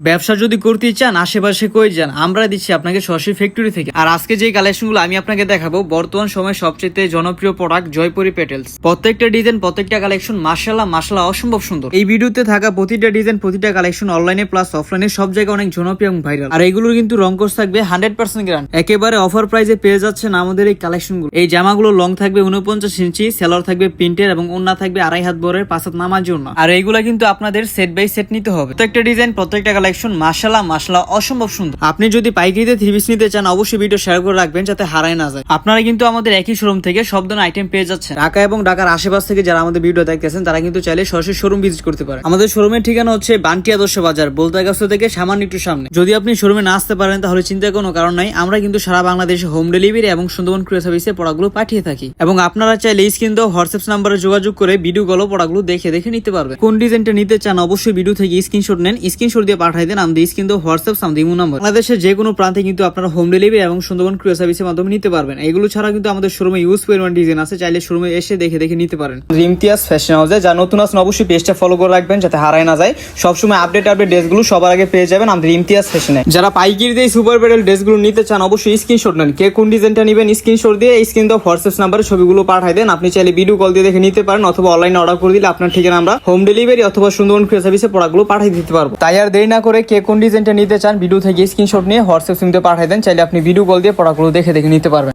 ব্যবসা যদি করতে চান আশেপাশে কই যান, আমরা দিচ্ছি আপনাকে সরাসরি ফ্যাক্টরি থেকে। আর আজকে যে কালেকশনগুলো আমি আপনাকে দেখাবো বর্তমান সময়ে সবচেয়ে জনপ্রিয় প্রোডাক্ট জয়পুরি পেটেলস। প্রত্যেকটা ডিজাইন প্রত্যেকটা কালেকশন মাশাআল্লাহ অসম্ভব সুন্দর। এই ভিডিওতে থাকা প্রতিটা ডিজাইন প্রতিটা কালেকশন অনলাইনে প্লাস অফলাইনে সব জায়গায় অনেক জনপ্রিয় এবং ভাইরাল। আর এগুলোর কিন্তু রং কোর্স থাকবে 100% গ্যারান্টি। একেবারে অফার প্রাইসে পেয়ে যাচ্ছেন আমাদের এই কালেকশনগুলো। এই জামাগুলো লং থাকবে 49 ইঞ্চি, সেলর থাকবে প্রিন্টের এবং ওন্না থাকবে 2.5 হাত বরের 5 হাত নামার জন্য। আর এইগুলা কিন্তু আপনাদের সেট বাই সেট নিতে হবে। প্রত্যেকটা ডিজাইন প্রত্যেকটা কালেকশন মাশাআল্লাহ অসম্ভব সুন্দর। আপনি যদি পাইকারিতে 3 পিস নিতে চান অবশ্যই ভিডিও শেয়ার করে রাখবেন যাতে হারায় না যায়। আপনারা কিন্তু আমাদের একই শোরুম থেকে সব ধরনের আইটেম পেয়ে যাচ্ছেন। ঢাকা এবং ঢাকার আশেপাশ থেকে যারা আমাদের ভিডিও দেখতেছেন তারা কিন্তু চাইলে সরাসরি শোরুম ভিজিট করতে পারে। আমাদের শোরুমের ঠিকানা হচ্ছে বান্টি আদর্শ বাজার, বলতাগাছা থেকে সামান্য একটু সামনে। যদি আপনি শোরুমে না আসতে পারেন তাহলে চিন্তার কোনো কারণ নাই, আমরা কিন্তু সারা বাংলাদেশে হোম ডেলিভারি এবং সুন্দরবন কুরিয়ার সার্ভিসে প্রোডাক্টগুলো পাঠিয়ে থাকি। এবং আপনারা চাইলে স্ক্রিন দেওয়া হোয়াটসঅ্যাপ নাম্বারে যোগাযোগ করে ভিডিও কল প্রোডাক্টগুলো দেখে নিতে পারবেন। কোন ডিজাইনটা নিতে চান অবশ্যই ভিডিও থেকে স্ক্রিনশট নেন, স্ক্রিনশট দিয়ে পাঠিয়ে দেন আমাদের স্ক্রিন দেওয়া হোয়াটসঅ্যাপ ইমো নাম্বার। বাংলাদেশের যে কোনো প্রান্তে কিন্তু আপনারা হোম ডেলিভারি এবং সুন্দরবন কুরিয়ার সার্ভিসের মাধ্যমে নিতে পারবেন। এগুলো ছাড়া কিন্তু আমাদের শোরুমে ইউজ পরিমাণ ডিজাইন আছে, চাইলে শোরুমে এসে দেখে নিতে পারেন। ইমতিয়াজ ফ্যাশন হাউসে যা নতুন আছেন অবশ্যই পেজটা ফলো করে রাখবেন যাতে হারায় না যায়। সবসময় আপডেট ড্রেসগুলো সবার আগে পেয়ে যাবেন আমাদের ইমতিয়াজ ফ্যাশনে। যারা পাইকারি দিয়ে সুপার পেডেল ড্রেসগুলো নিতে চান অবশ্যই স্ক্রিনশট নেন, কে কোন ডিজাইনটা নেবেন স্ক্রিনশট দিয়ে স্ক্রিন দেওয়া হোয়াটসঅ্যাপ নাম্বারে ছবিগুলো পাঠিয়ে দেন। আপনি চাইলে ভিডিও কল দিয়ে দেখে নিতে পারেন অথবা অনলাইনে অর্ডার করে দিলে আপনার ঠিকানা আমরা হোম ডেলিভারি অথবা সুন্দরবন কুরিয়ার সার্ভিসে প্রোডাক্টগুলো পাঠিয়ে দিতে পারবো। তাই আর দেরি না করে কে কোন ডিজাইনটা নিতে চান ভিডিও থেকে স্ক্রিনশট নিয়ে হোয়াটসঅ্যাপ সিমতে পাঠিয়ে দেন, চাইলে আপনি ভিডিও কল দিয়ে প্রোডাক্টগুলো দেখে নিতে পারবেন।